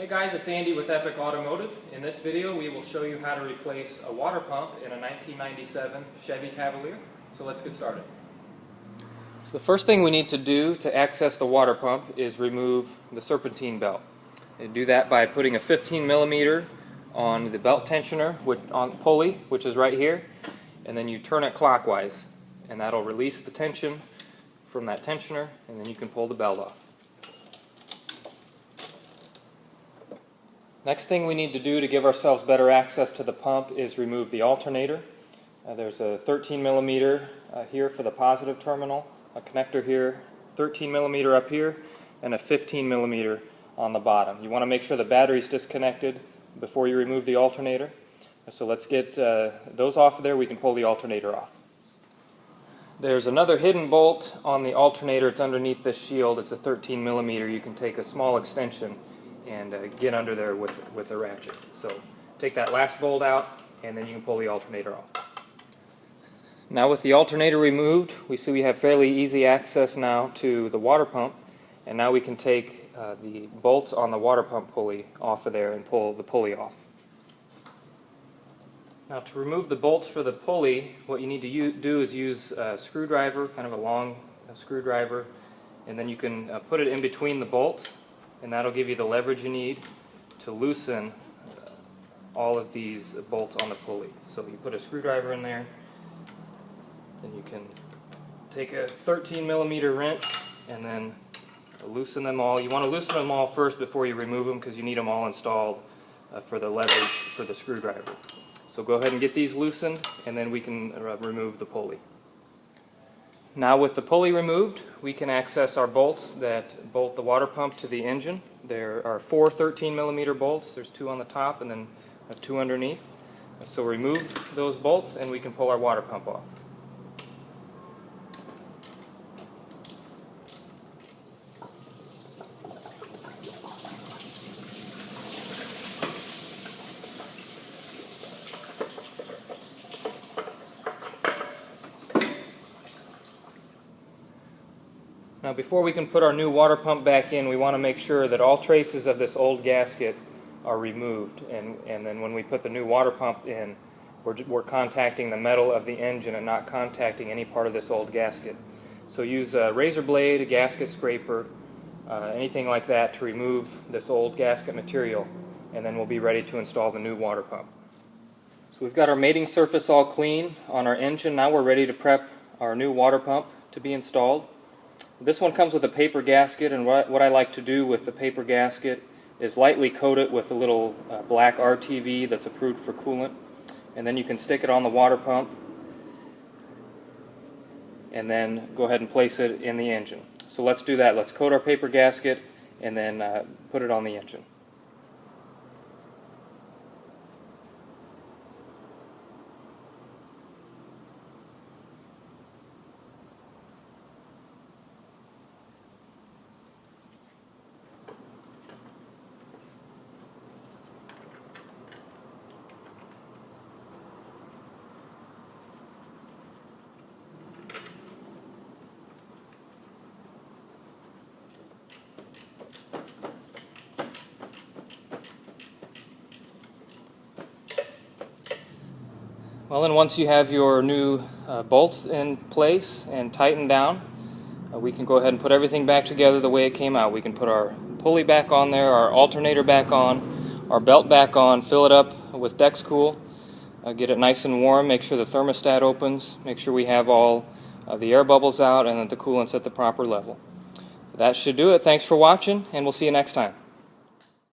guys, it's Andy with Epic Automotive. In this video we will show you how to replace a water pump in a 1997 Chevy Cavalier. So let's get started. So the first thing we need to do to access the water pump is remove the serpentine belt. And do that by putting a 15 millimeter on the belt tensioner on the pulley, which is right here, and then you turn it clockwise and that'll release the tension from that tensioner, and then you can pull the belt off. Next thing we need to do to give ourselves better access to the pump is remove the alternator. There's a 13 millimeter here for the positive terminal, a connector here, 13 millimeter up here, and a 15 millimeter on the bottom. You want to make sure the battery's disconnected before you remove the alternator. So let's get those off of there. We can pull the alternator off. There's another hidden bolt on the alternator. It's underneath this shield. It's a 13 millimeter. You can take a small extension and get under there with a ratchet. So take that last bolt out and then you can pull the alternator off. Now with the alternator removed, we see we have fairly easy access now to the water pump, and now we can take the bolts on the water pump pulley off of there and pull the pulley off. Now to remove the bolts for the pulley, what you need to do is use a screwdriver, kind of a long screwdriver, and then you can put it in between the bolts, and that'll give you the leverage you need to loosen all of these bolts on the pulley. So you put a screwdriver in there, then you can take a 13 millimeter wrench and then loosen them all. You want to loosen them all first before you remove them because you need them all installed for the leverage for the screwdriver. So go ahead and get these loosened and then we can remove the pulley. Now with the pulley removed, we can access our bolts that bolt the water pump to the engine. There are 4 13 millimeter bolts. There's 2 on the top and then 2 underneath. So remove those bolts and we can pull our water pump off. Now before we can put our new water pump back in, we want to make sure that all traces of this old gasket are removed, and then when we put the new water pump in, we're contacting the metal of the engine and not contacting any part of this old gasket. So use a razor blade, a gasket scraper, anything like that to remove this old gasket material, and then we'll be ready to install the new water pump. So we've got our mating surface all clean on our engine. Now we're ready to prep our new water pump to be installed. This one comes with a paper gasket, and what I like to do with the paper gasket is lightly coat it with a little black RTV that's approved for coolant, and then you can stick it on the water pump and then go ahead and place it in the engine. So let's do that. Let's coat our paper gasket and then put it on the engine. Well, then once you have your new bolts in place and tightened down, we can go ahead and put everything back together the way it came out. We can put our pulley back on there, our alternator back on, our belt back on, fill it up with Dexcool, get it nice and warm, make sure the thermostat opens, make sure we have all the air bubbles out and that the coolant's at the proper level. That should do it. Thanks for watching, and we'll see you next time.